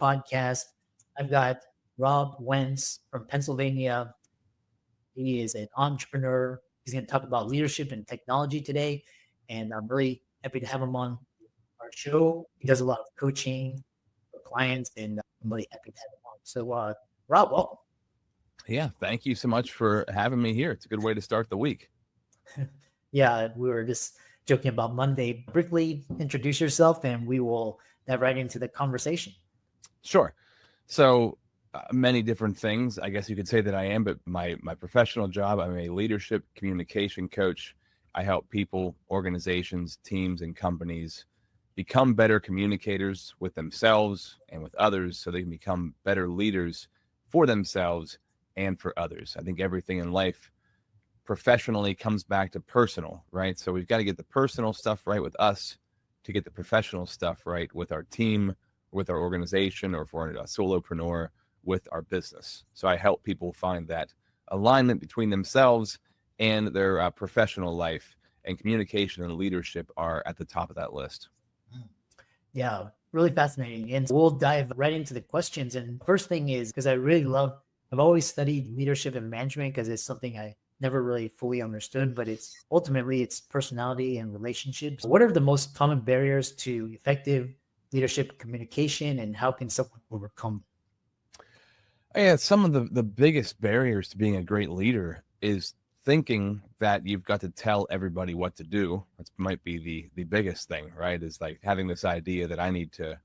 podcast. I've got Rob Wentz from Pennsylvania. He is an entrepreneur. He's going to talk about leadership and technology today. And I'm really happy to have him on our show. He does a lot of coaching for clients, and I'm really happy to have him on. So, Rob, welcome. Yeah, thank you so much for having me here. It's a good way to start the week. Yeah, we were just joking about Monday. Briefly introduce yourself, and we will dive right into the conversation. Sure. So many different things, I guess you could say that I am, but my professional job, I'm a leadership communication coach. I help people, organizations, teams, and companies become better communicators with themselves and with others so they can become better leaders for themselves and for others. I think everything in life professionally comes back to personal, right? So we've got to get the personal stuff right with us to get the professional stuff right with our team, with our organization, or if we're a solopreneur, with our business. So I help people find that alignment between themselves and their professional life, and communication and leadership are at the top of that list. Yeah, really fascinating. And we'll dive right into the questions. And first thing is, because I've always studied leadership and management because it's something I never really fully understood, but it's ultimately it's personality and relationships. What are the most common barriers to effective leadership communication, and how can someone overcome? Yeah, some of the biggest barriers to being a great leader is thinking that you've got to tell everybody what to do. That might be the biggest thing, right? Is like having this idea that I need to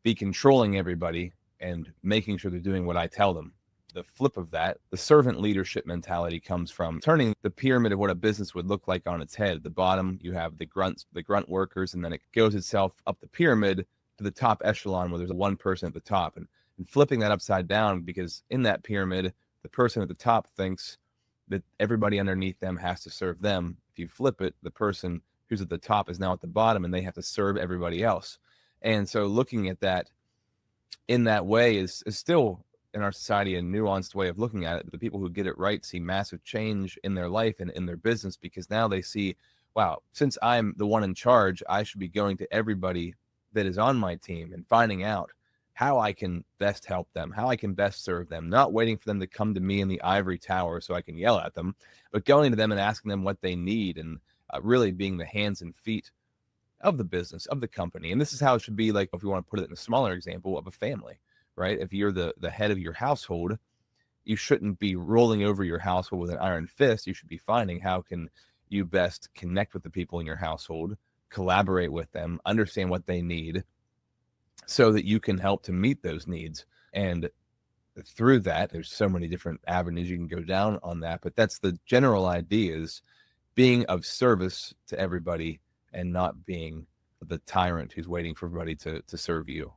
be controlling everybody and making sure they're doing what I tell them. The flip of that, the servant leadership mentality, comes from turning the pyramid of what a business would look like on its head. At the bottom, you have the grunt workers, and then it goes itself up the pyramid to the top echelon where there's one person at the top, and flipping that upside down, because in that pyramid, the person at the top thinks that everybody underneath them has to serve them. If you flip it, the person who's at the top is now at the bottom, and they have to serve everybody else. And so looking at that in that way is still in our society a nuanced way of looking at it. The people who get it right see massive change in their life and in their business, because now they see, wow, since I'm the one in charge, I should be going to everybody that is on my team and finding out how I can best help them, how I can best serve them, not waiting for them to come to me in the ivory tower so I can yell at them, but going to them and asking them what they need, and really being the hands and feet of the business, of the company. And this is how it should be, like, if you want to put it in a smaller example, of a family, right? If you're the head of your household, you shouldn't be rolling over your household with an iron fist. You should be finding how can you best connect with the people in your household, collaborate with them, understand what they need, so that you can help to meet those needs. And through that, there's so many different avenues you can go down on that, but that's the general idea, is being of service to everybody and not being the tyrant who's waiting for everybody to serve you.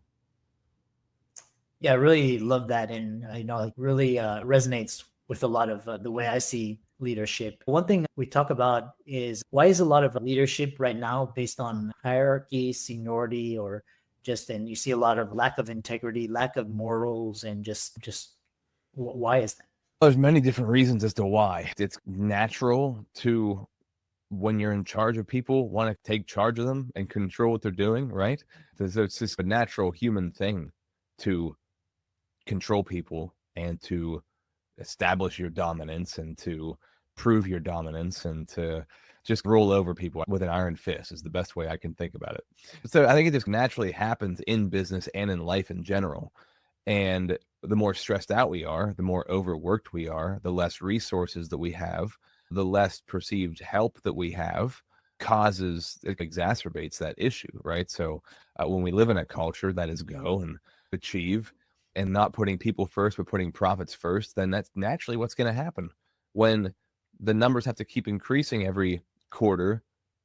Yeah, I really love that. And I know it really resonates with a lot of the way I see leadership. One thing we talk about is, why is a lot of leadership right now based on hierarchy, seniority, or and you see a lot of lack of integrity, lack of morals, and just why is that? There's many different reasons as to why. It's natural to, when you're in charge of people, want to take charge of them and control what they're doing, right? So it's just a natural human thing to control people and to establish your dominance and to prove your dominance and to just roll over people with an iron fist is the best way I can think about it. So I think it just naturally happens in business and in life in general. And the more stressed out we are, the more overworked we are, the less resources that we have, the less perceived help that we have, it exacerbates that issue, right? So when we live in a culture that is go and achieve, and not putting people first, but putting profits first, then that's naturally what's going to happen. When the numbers have to keep increasing every quarter,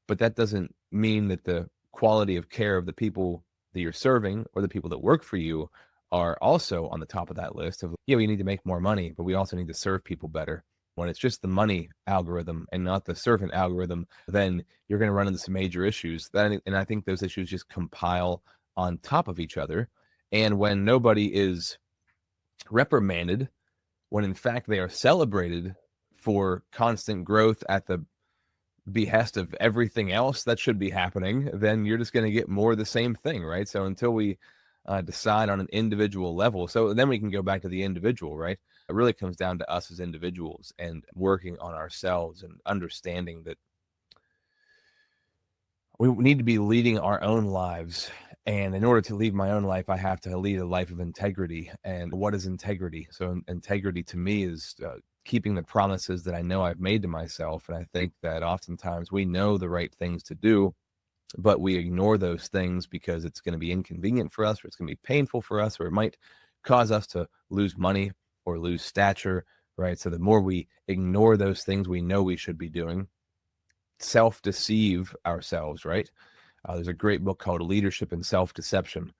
but that doesn't mean that the quality of care of the people that you're serving or the people that work for you are also on the top of that list of, yeah, we need to make more money, but we also need to serve people better. When it's just the money algorithm and not the servant algorithm, then you're going to run into some major issues. And I think those issues just compile on top of each other. And when nobody is reprimanded, when in fact they are celebrated for constant growth at the behest of everything else that should be happening, then you're just going to get more of the same thing, right? So until we decide on an individual level. So then we can go back to the individual, right? It really comes down to us as individuals and working on ourselves and understanding that we need to be leading our own lives. And in order to lead my own life, I have to lead a life of integrity. And what is integrity? So integrity to me is keeping the promises that I know I've made to myself. And I think that oftentimes we know the right things to do, but we ignore those things because it's going to be inconvenient for us, or it's going to be painful for us, or it might cause us to lose money or lose stature, right? So the more we ignore those things we know we should be doing, self-deceive ourselves, right? There's a great book called Leadership and Self-Deception.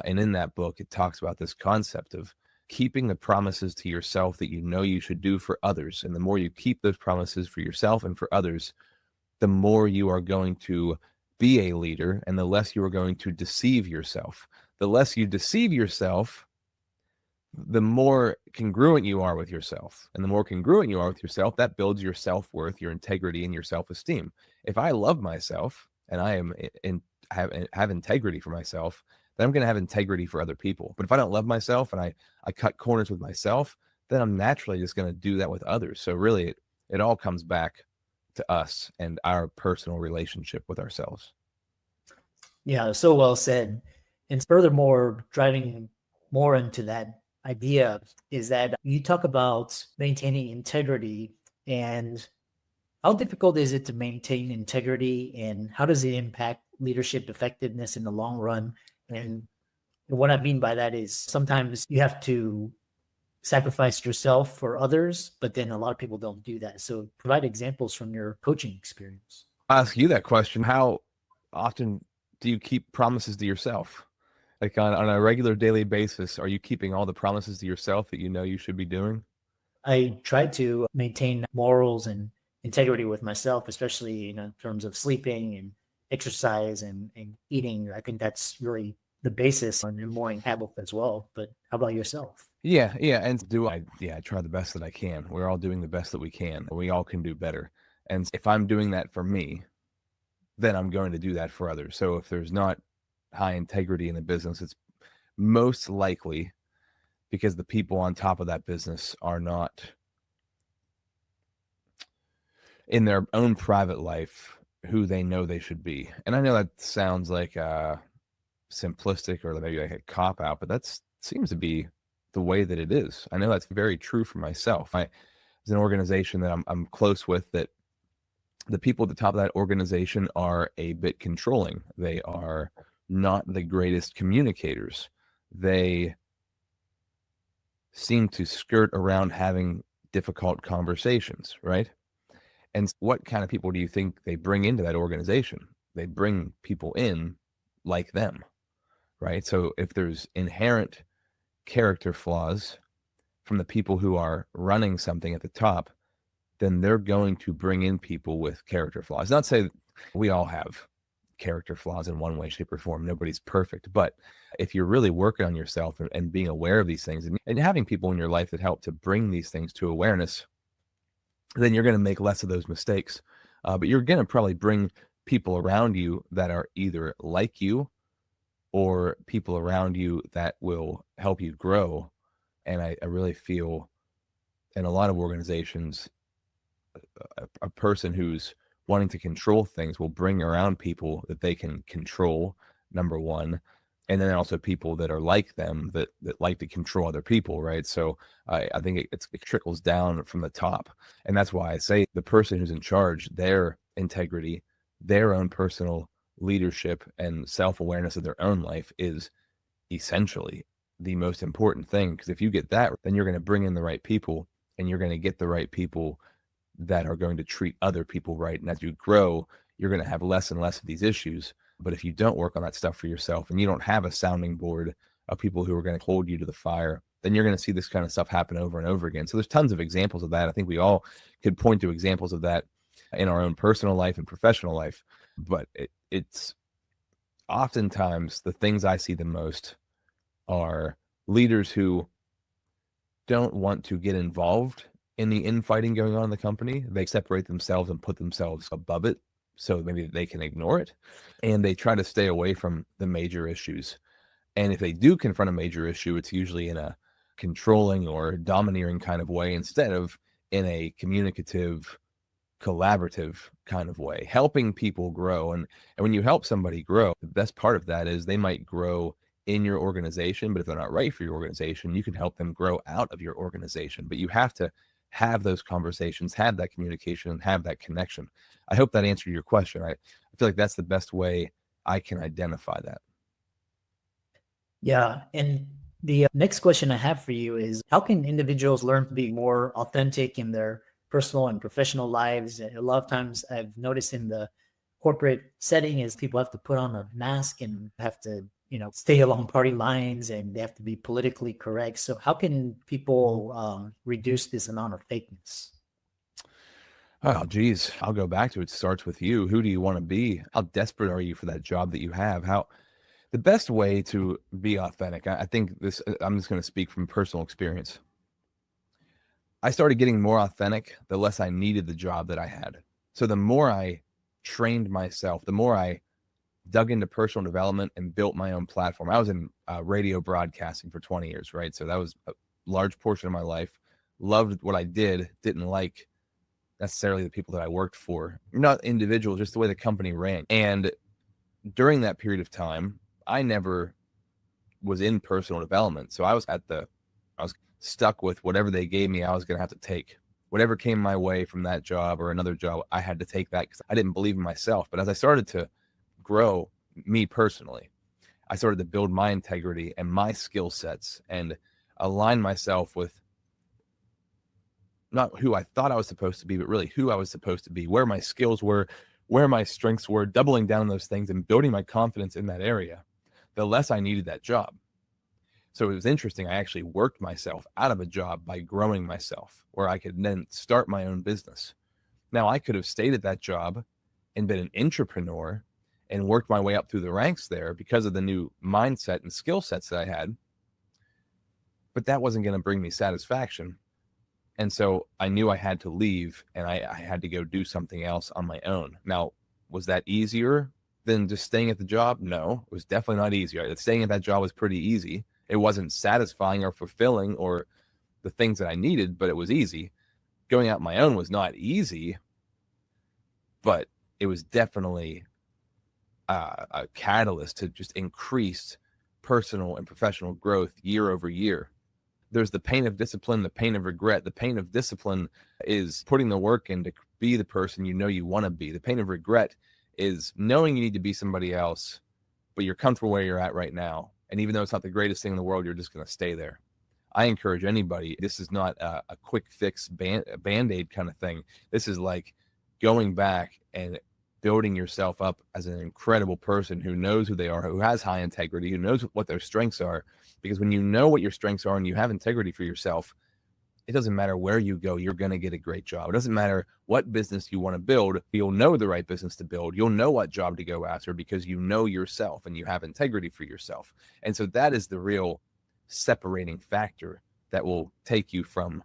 And in that book, it talks about this concept of keeping the promises to yourself that you know you should do for others. And the more you keep those promises for yourself and for others, the more you are going to be a leader and the less you are going to deceive yourself. The less you deceive yourself, the more congruent you are with yourself. And the more congruent you are with yourself, that builds your self-worth, your integrity, and your self-esteem. If I love myself and I am have integrity for myself, then I'm going to have integrity for other people. But if I don't love myself and I cut corners with myself, then I'm naturally just going to do that with others. So really, it all comes back to us and our personal relationship with ourselves. Yeah, so well said. And furthermore, driving more into that idea is that you talk about maintaining integrity, and how difficult is it to maintain integrity, and how does it impact leadership effectiveness in the long run? And what I mean by that is sometimes you have to sacrifice yourself for others, but then a lot of people don't do that. So provide examples from your coaching experience. I'll ask you that question. How often do you keep promises to yourself? Like on a regular daily basis, are you keeping all the promises to yourself that you know you should be doing? I try to maintain morals and integrity with myself, especially in terms of sleeping and exercise and eating. I think that's really the basis on your morning habit as well. But how about yourself? Yeah. And I try the best that I can. We're all doing the best that we can. We all can do better. And if I'm doing that for me, then I'm going to do that for others. So if there's not high integrity in the business, it's most likely because the people on top of that business are not in their own private life who they know they should be. And I know that sounds like simplistic or maybe like a cop out, but that seems to be the way that it is. I know that's very true for myself. There's an organization that I'm close with that the people at the top of that organization are a bit controlling. They are not the greatest communicators. They seem to skirt around having difficult conversations, right? And what kind of people do you think they bring into that organization? They bring people in like them, right? So if there's inherent character flaws from the people who are running something at the top, then they're going to bring in people with character flaws. Not to say that we all have character flaws in one way, shape, or form. Nobody's perfect. But if you're really working on yourself and being aware of these things and having people in your life that help to bring these things to awareness, then you're going to make less of those mistakes. But you're going to probably bring people around you that are either like you or people around you that will help you grow. And I really feel in a lot of organizations, a person who's wanting to control things will bring around people that they can control, number one, and then also people that are like them that like to control other people, right? So I think it trickles down from the top. And that's why I say the person who's in charge, their integrity, their own personal leadership and self-awareness of their own life is essentially the most important thing. Because if you get that, then you're going to bring in the right people and you're going to get the right people that are going to treat other people right. And as you grow, you're going to have less and less of these issues. But if you don't work on that stuff for yourself and you don't have a sounding board of people who are going to hold you to the fire, then you're going to see this kind of stuff happen over and over again. So there's tons of examples of that. I think we all could point to examples of that in our own personal life and professional life. But it's oftentimes the things I see the most are leaders who don't want to get involved in the infighting going on in the company. They separate themselves and put themselves above it so maybe they can ignore it. And they try to stay away from the major issues. And if they do confront a major issue, it's usually in a controlling or domineering kind of way instead of in a communicative, collaborative kind of way, helping people grow. And when you help somebody grow, the best part of that is they might grow in your organization, but if they're not right for your organization, you can help them grow out of your organization. But you have to have those conversations, have that communication, and have that connection. I hope that answered your question. I feel like that's the best way I can identify that. Yeah. And the next question I have for you is, how can individuals learn to be more authentic in their personal and professional lives? A lot of times I've noticed in the corporate setting is people have to put on a mask and have to, stay along party lines, and they have to be politically correct. So how can people reduce this amount of fakeness? Oh, geez. I'll go back to it. It starts with you. Who do you want to be? How desperate are you for that job that you have? The best way to be authentic, I think this, I'm just going to speak from personal experience. I started getting more authentic the less I needed the job that I had. So the more I trained myself, the more I dug into personal development and built my own platform. I was in radio broadcasting for 20 years, right? So that was a large portion of my life. Loved what I did, didn't like necessarily the people that I worked for, not individuals, just the way the company ran. And during that period of time, I never was in personal development. So I was stuck with whatever they gave me, I was going to have to take. Whatever came my way from that job or another job, I had to take that because I didn't believe in myself. But as I started to grow me personally, I started to build my integrity and my skill sets and align myself with not who I thought I was supposed to be, but really who I was supposed to be, where my skills were, where my strengths were, doubling down on those things and building my confidence in that area, the less I needed that job. So it was interesting. I actually worked myself out of a job by growing myself, where I could then start my own business. Now, I could have stayed at that job and been an entrepreneur and worked my way up through the ranks there because of the new mindset and skill sets that I had. But that wasn't going to bring me satisfaction. And so I knew I had to leave and I had to go do something else on my own. Now, was that easier than just staying at the job? No, it was definitely not easier. Staying at that job was pretty easy. It wasn't satisfying or fulfilling or the things that I needed, but it was easy. Going out my own was not easy, but it was definitely a catalyst to just increased personal and professional growth year over year. There's the pain of discipline, the pain of regret. The pain of discipline is putting the work in to be the person you want to be. The pain of regret is knowing you need to be somebody else, but you're comfortable where you're at right now. And even though it's not the greatest thing in the world, you're just going to stay there. I encourage anybody, this is not a quick fix band-aid kind of thing. This is like going back and building yourself up as an incredible person who knows who they are, who has high integrity, who knows what their strengths are. Because when you know what your strengths are and you have integrity for yourself, it doesn't matter where you go, you're going to get a great job. It doesn't matter what business you want to build. You'll know the right business to build. You'll know what job to go after because you know yourself and you have integrity for yourself. And so that is the real separating factor that will take you from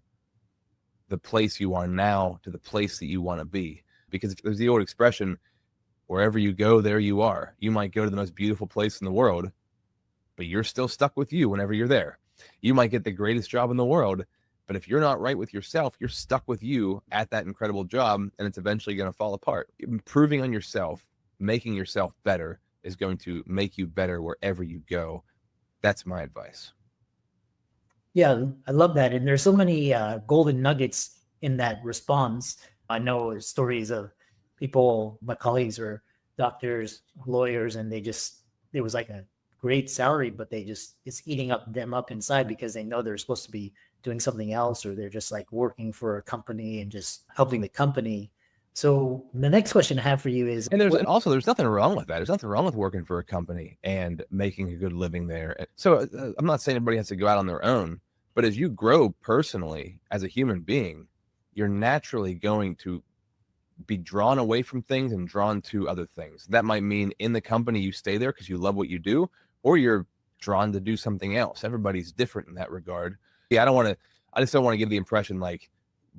the place you are now to the place that you want to be. Because there's the old expression, wherever you go, there you are. You might go to the most beautiful place in the world, but you're still stuck with you whenever you're there. You might get the greatest job in the world, but if you're not right with yourself, you're stuck with you at that incredible job, and it's eventually going to fall apart. Improving on yourself, making yourself better is going to make you better wherever you go. That's my advice. Yeah, I love that. And there's so many golden nuggets in that response. I know stories of people, my colleagues are doctors, lawyers, and it was like a great salary, but it's eating them up inside because they know they're supposed to be doing something else, or they're just like working for a company and just helping the company. So the next question I have for you is, and there's nothing wrong with that. There's nothing wrong with working for a company and making a good living there. So I'm not saying everybody has to go out on their own, but as you grow personally as a human being, you're naturally going to be drawn away from things and drawn to other things. That might mean in the company you stay there because you love what you do, or you're drawn to do something else. Everybody's different in that regard. Yeah, I just don't want to give the impression like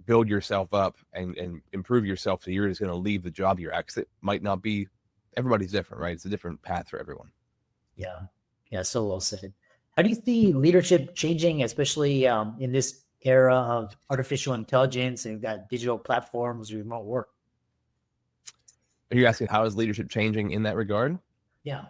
build yourself up and improve yourself so you're just going to leave the job you're at. It might not be, everybody's different, right? It's a different path for everyone. Yeah. Yeah, so well said. How do you see leadership changing, especially in this era of artificial intelligence and you've got digital platforms, remote work? Are you asking how is leadership changing in that regard? Yeah.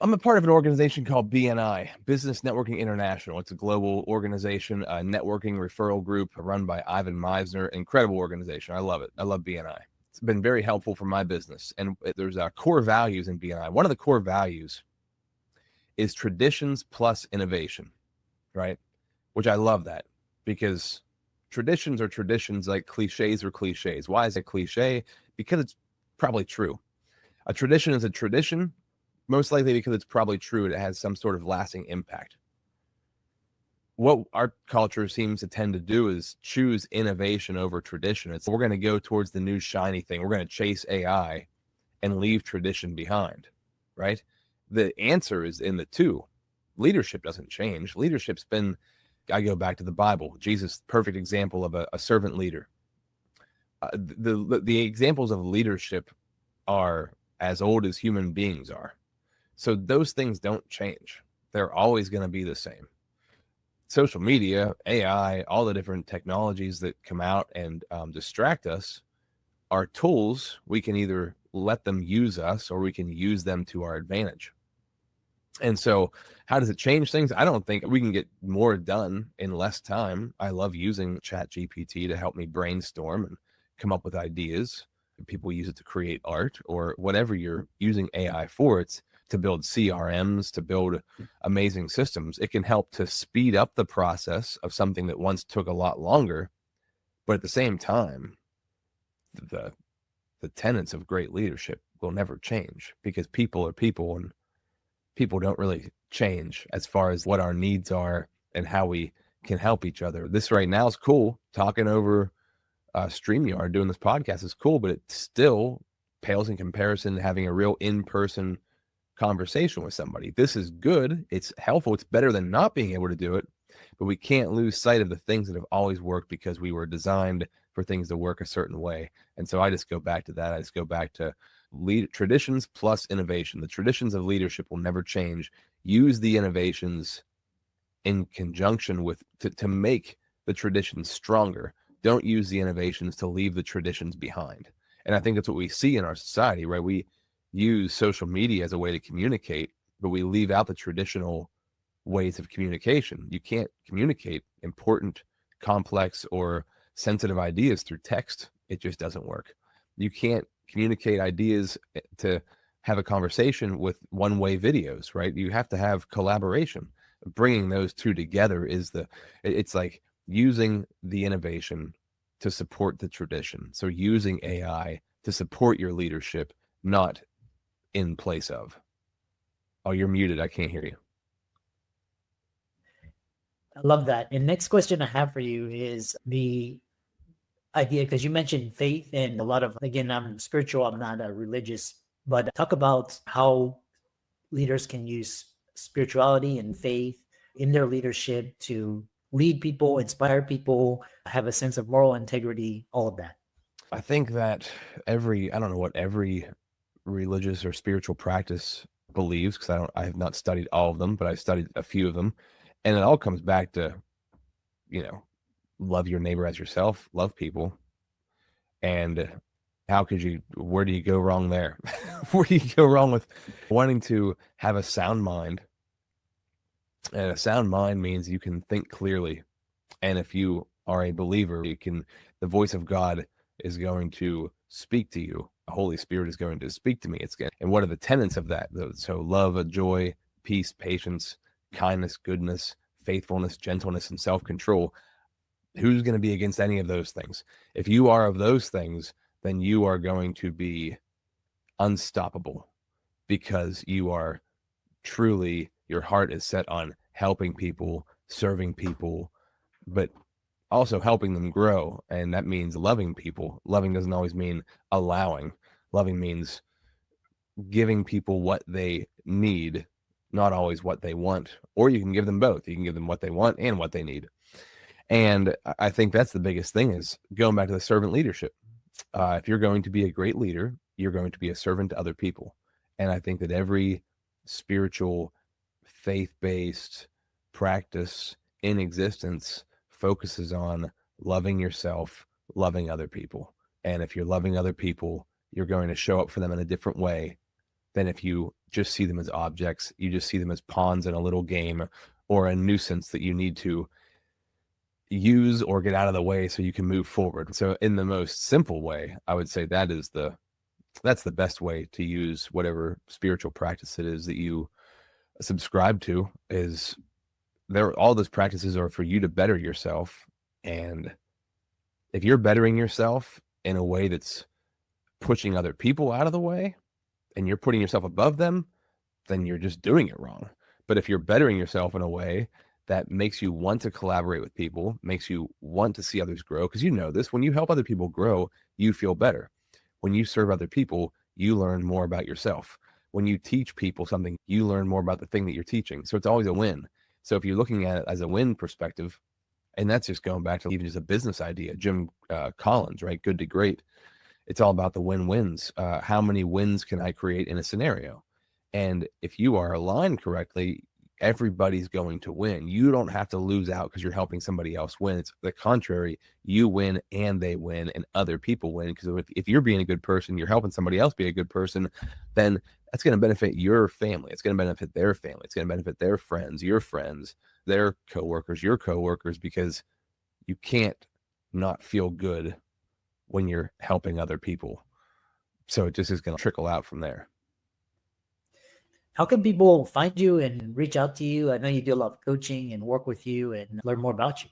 I'm a part of an organization called BNI, Business Networking International. It's a global organization, a networking referral group run by Ivan Meisner. Incredible organization. I love it. I love BNI. It's been very helpful for my business. And there's core values in BNI. One of the core values is traditions plus innovation, right? Which I love that, because traditions are traditions, like cliches are cliches. Why is it cliche? Because it's probably true. A tradition is a tradition, most likely because it's probably true. It has some sort of lasting impact. What our culture seems to tend to do is choose innovation over tradition. It's, we're going to go towards the new shiny thing. We're going to chase AI and leave tradition behind, right? The answer is in the two. Leadership doesn't change. Leadership's been, I go back to the Bible. Jesus, perfect example of a servant leader. The examples of leadership are as old as human beings are. So those things don't change. They're always going to be the same. Social media, AI, all the different technologies that come out and distract us are tools. We can either let them use us or we can use them to our advantage. And so how does it change things? I don't think we can get more done in less time. I love using ChatGPT to help me brainstorm and come up with ideas. People use it to create art or whatever you're using AI for. It's to build CRMs, to build amazing systems. It can help to speed up the process of something that once took a lot longer. But at the same time, the tenets of great leadership will never change, because people are people, and people don't really change as far as what our needs are and how we can help each other. This right now is cool. Talking over StreamYard, doing this podcast is cool, but it still pales in comparison to having a real in-person conversation with somebody. This is good. It's helpful. It's better than not being able to do it, but we can't lose sight of the things that have always worked, because we were designed for things to work a certain way. And so I just go back to that. I just go back to traditions plus innovation. The traditions of leadership will never change. Use the innovations in conjunction with to make the traditions stronger. Don't use the innovations to leave the traditions behind. And I think that's what we see in our society, right? We use social media as a way to communicate, but we leave out the traditional ways of communication. You can't communicate important, complex, or sensitive ideas through text. It just doesn't work. You can't communicate ideas to have a conversation with one-way videos, right? You have to have collaboration. Bringing those two together is it's like using the innovation to support the tradition. So using AI to support your leadership, not in place of. Oh, you're muted. I can't hear you. I love that. And next question I have for you is the idea, because you mentioned faith and a lot of, again, I'm spiritual, I'm not a religious, but talk about how leaders can use spirituality and faith in their leadership to lead people, inspire people, have a sense of moral integrity, all of that. I think that I don't know what every religious or spiritual practice believes, because I have not studied all of them, but I've studied a few of them. And it all comes back to, love your neighbor as yourself, love people. And where do you go wrong there? Where do you go wrong with wanting to have a sound mind? And a sound mind means you can think clearly. And if you are a believer, the voice of God is going to speak to you. The Holy Spirit is going to speak to me. And what are the tenets of that? So love, joy, peace, patience, kindness, goodness, faithfulness, gentleness, and self-control. Who's going to be against any of those things? If you are of those things, then you are going to be unstoppable, because you are truly, your heart is set on helping people, serving people, but also helping them grow. And that means loving people. Loving doesn't always mean allowing. Loving means giving people what they need, not always what they want. Or you can give them both. You can give them what they want and what they need. And I think that's the biggest thing, is going back to the servant leadership. If you're going to be a great leader, you're going to be a servant to other people. And I think that every spiritual faith-based practice in existence focuses on loving yourself, loving other people. And if you're loving other people, you're going to show up for them in a different way than if you just see them as objects. You just see them as pawns in a little game or a nuisance that you need to use or get out of the way so you can move forward. So in the most simple way, I would say that's the best way to use whatever spiritual practice it is that you subscribe to. Is there, all those practices are for you to better yourself. And if you're bettering yourself in a way that's pushing other people out of the way and you're putting yourself above them, then you're just doing it wrong. But if you're bettering yourself in a way that makes you want to collaborate with people, makes you want to see others grow, because you know this, when you help other people grow, you feel better. When you serve other people, you learn more about yourself. When you teach people something, you learn more about the thing that you're teaching. So it's always a win. So if you're looking at it as a win perspective, and that's just going back to even just a business idea, Jim Collins, right? Good to Great. It's all about the win-wins. How many wins can I create in a scenario? And if you are aligned correctly, everybody's going to win. You don't have to lose out because you're helping somebody else win. It's the contrary. You win and they win and other people win. Because if you're being a good person, you're helping somebody else be a good person, then that's going to benefit your family. It's going to benefit their family. It's going to benefit their friends, your friends, their coworkers, your coworkers, because you can't not feel good when you're helping other people. So it just is going to trickle out from there. How can people find you and reach out to you? I know you do a lot of coaching and work with you and learn more about you.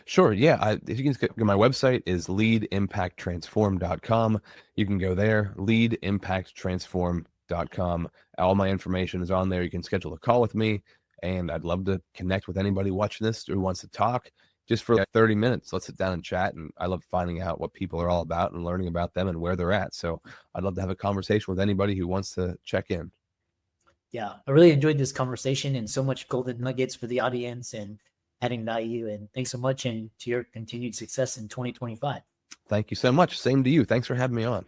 Sure. Yeah. If you can go, my website is leadimpacttransform.com. You can go there, leadimpacttransform.com. All my information is on there. You can schedule a call with me, and I'd love to connect with anybody watching this who wants to talk just for like 30 minutes. Let's sit down and chat. And I love finding out what people are all about and learning about them and where they're at. So I'd love to have a conversation with anybody who wants to check in. Yeah, I really enjoyed this conversation and so much golden nuggets for the audience and adding value. And thanks so much, and to your continued success in 2025. Thank you so much. Same to you. Thanks for having me on.